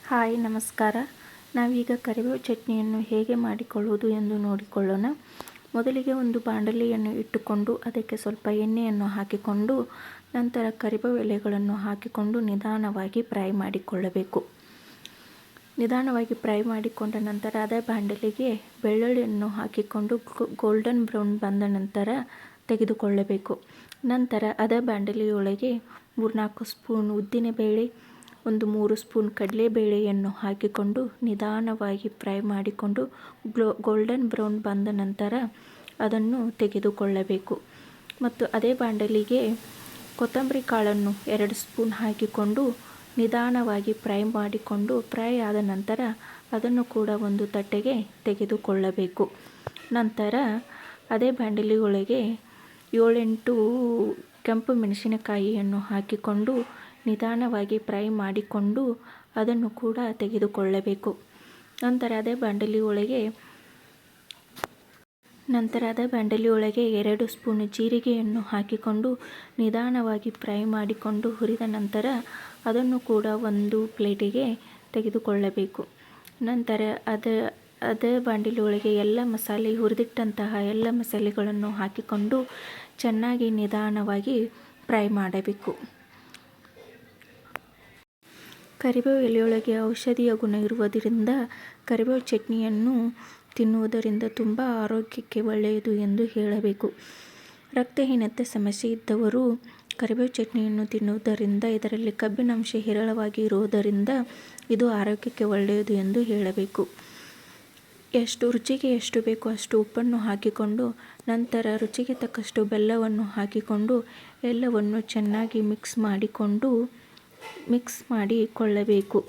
Hi ನಮಸ್ಕಾರ. ನಾವೀಗ ಕರಿಬೇವು ಚಟ್ನಿಯನ್ನು ಹೇಗೆ ಮಾಡಿಕೊಳ್ಳುವುದು ಎಂದು ನೋಡಿಕೊಳ್ಳೋಣ. ಮೊದಲಿಗೆ ಒಂದು ಬಾಣಲೆಯನ್ನು ಇಟ್ಟುಕೊಂಡು ಅದಕ್ಕೆ ಸ್ವಲ್ಪ ಎಣ್ಣೆಯನ್ನು ಹಾಕಿಕೊಂಡು ನಂತರ ಕರಿಬೇವು ಎಲೆಗಳನ್ನು ಹಾಕಿಕೊಂಡು ನಿಧಾನವಾಗಿ ಫ್ರೈ ಮಾಡಿಕೊಳ್ಳಬೇಕು. ನಿಧಾನವಾಗಿ ಫ್ರೈ ಮಾಡಿಕೊಂಡ ನಂತರ ಅದೇ ಬಾಣಲೆಗೆ ಬೆಳ್ಳುಳ್ಳಿಯನ್ನು ಹಾಕಿಕೊಂಡು ಗೋಲ್ಡನ್ ಬ್ರೌನ್ ಬಂದ ನಂತರ ತೆಗೆದುಕೊಳ್ಳಬೇಕು. ನಂತರ ಅದೇ ಬಾಣಲೆಯೊಳಗೆ 3-4 ಸ್ಪೂನ್ ಉದ್ದಿನಬೇಳೆ, 1-3 ಸ್ಪೂನ್ ಕಡಲೆಬೇಳೆಯನ್ನು ಹಾಕಿಕೊಂಡು ನಿಧಾನವಾಗಿ ಫ್ರೈ ಮಾಡಿಕೊಂಡು ಗೋಲ್ಡನ್ ಬ್ರೌನ್ ಬಂದ ನಂತರ ಅದನ್ನು ತೆಗೆದುಕೊಳ್ಳಬೇಕು. ಮತ್ತು ಅದೇ ಬಾಣಲೆಗೆ ಕೊತ್ತಂಬರಿ ಕಾಳನ್ನು 2 ಸ್ಪೂನ್ ಹಾಕಿಕೊಂಡು ನಿಧಾನವಾಗಿ ಫ್ರೈ ಮಾಡಿಕೊಂಡು ಫ್ರೈ ಆದ ನಂತರ ಅದನ್ನು ಕೂಡ ಒಂದು ತಟ್ಟೆಗೆ ತೆಗೆದುಕೊಳ್ಳಬೇಕು. ನಂತರ ಅದೇ ಬಾಣಲೆಯೊಳಗೆ 7-8 ಕೆಂಪು ಮೆಣಸಿನಕಾಯಿಯನ್ನು ಹಾಕಿಕೊಂಡು ನಿಧಾನವಾಗಿ ಫ್ರೈ ಮಾಡಿಕೊಂಡು ಅದನ್ನು ಕೂಡ ತೆಗೆದುಕೊಳ್ಳಬೇಕು. ನಂತರ ಅದೇ ಬಾಣಲೆಯೊಳಗೆ 2 ಸ್ಪೂನ್ ಜೀರಿಗೆಯನ್ನು ಹಾಕಿಕೊಂಡು ನಿಧಾನವಾಗಿ ಫ್ರೈ ಮಾಡಿಕೊಂಡು ಹುರಿದ ನಂತರ ಅದನ್ನು ಕೂಡ ಒಂದು ಪ್ಲೇಟಿಗೆ ತೆಗೆದುಕೊಳ್ಳಬೇಕು. ನಂತರ ಅದೇ ಬಾಣಲೆಯೊಳಗೆ ಹುರಿದಿಟ್ಟಂತಹ ಎಲ್ಲ ಮಸಾಲೆಗಳನ್ನು ಹಾಕಿಕೊಂಡು ಚೆನ್ನಾಗಿ ನಿಧಾನವಾಗಿ ಫ್ರೈ ಮಾಡಬೇಕು. ಕರಿಬೇವು ಎಲೆಯೊಳಗೆ ಔಷಧೀಯ ಗುಣ ಇರುವುದರಿಂದ ಕರಿಬೇವು ಚಟ್ನಿಯನ್ನು ತಿನ್ನುವುದರಿಂದ ತುಂಬ ಆರೋಗ್ಯಕ್ಕೆ ಒಳ್ಳೆಯದು ಎಂದು ಹೇಳಬೇಕು. ರಕ್ತಹೀನತೆ ಸಮಸ್ಯೆ ಇದ್ದವರು ಕರಿಬೇವು ಚಟ್ನಿಯನ್ನು ತಿನ್ನುವುದರಿಂದ ಇದರಲ್ಲಿ ಕಬ್ಬಿನಾಂಶ ಹೇರಳವಾಗಿ ಇರುವುದರಿಂದ ಇದು ಆರೋಗ್ಯಕ್ಕೆ ಒಳ್ಳೆಯದು ಎಂದು ಹೇಳಬೇಕು. ರುಚಿಗೆ ಎಷ್ಟು ಬೇಕೋ ಅಷ್ಟು ಉಪ್ಪನ್ನು ಹಾಕಿಕೊಂಡು ನಂತರ ರುಚಿಗೆ ತಕ್ಕಷ್ಟು ಬೆಲ್ಲವನ್ನು ಹಾಕಿಕೊಂಡು ಎಲ್ಲವನ್ನು ಚೆನ್ನಾಗಿ ಮಿಕ್ಸ್ ಮಾಡಿಕೊಳ್ಳಬೇಕು.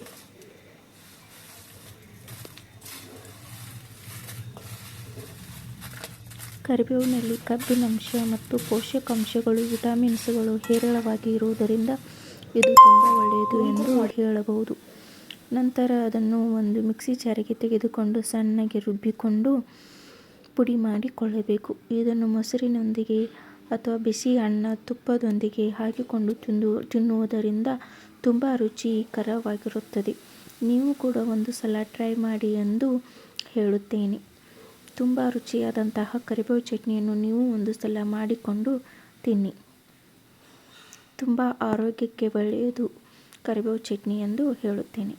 ಕರಿಬೇವಿನಲ್ಲಿ ಕಬ್ಬಿನಾಂಶ ಮತ್ತು ಪೋಷಕಾಂಶಗಳು, ವಿಟಮಿನ್ಸ್ಗಳು ಹೇರಳವಾಗಿ ಇರುವುದರಿಂದ ಇದು ತುಂಬ ಒಳ್ಳೆಯದು ಎಂದು ಹೇಳಬಹುದು. ನಂತರ ಅದನ್ನು ಒಂದು ಮಿಕ್ಸಿ ಜಾರಿಗೆ ತೆಗೆದುಕೊಂಡು ಸಣ್ಣಗೆ ರುಬ್ಬಿಕೊಂಡು ಪುಡಿ ಮಾಡಿಕೊಳ್ಳಬೇಕು. ಇದನ್ನು ಮೊಸರಿನೊಂದಿಗೆ ಅಥವಾ ಬಿಸಿ ಅನ್ನ, ತುಪ್ಪದೊಂದಿಗೆ ಹಾಕಿಕೊಂಡು ತಿನ್ನುವುದರಿಂದ ತುಂಬ ರುಚಿಕರವಾಗಿರುತ್ತದೆ. ನೀವು ಕೂಡ ಒಂದು ಸಲ ಟ್ರೈ ಮಾಡಿ ಎಂದು ಹೇಳುತ್ತೇನೆ. ತುಂಬ ರುಚಿಯಾದಂತಹ ಕರಿಬೇವು ಚಟ್ನಿಯನ್ನು ನೀವು ಒಂದು ಸಲ ಮಾಡಿಕೊಂಡು ತಿನ್ನಿ. ತುಂಬ ಆರೋಗ್ಯಕ್ಕೆ ಒಳ್ಳೆಯದು ಕರಿಬೇವು ಚಟ್ನಿ ಎಂದು ಹೇಳುತ್ತೇನೆ.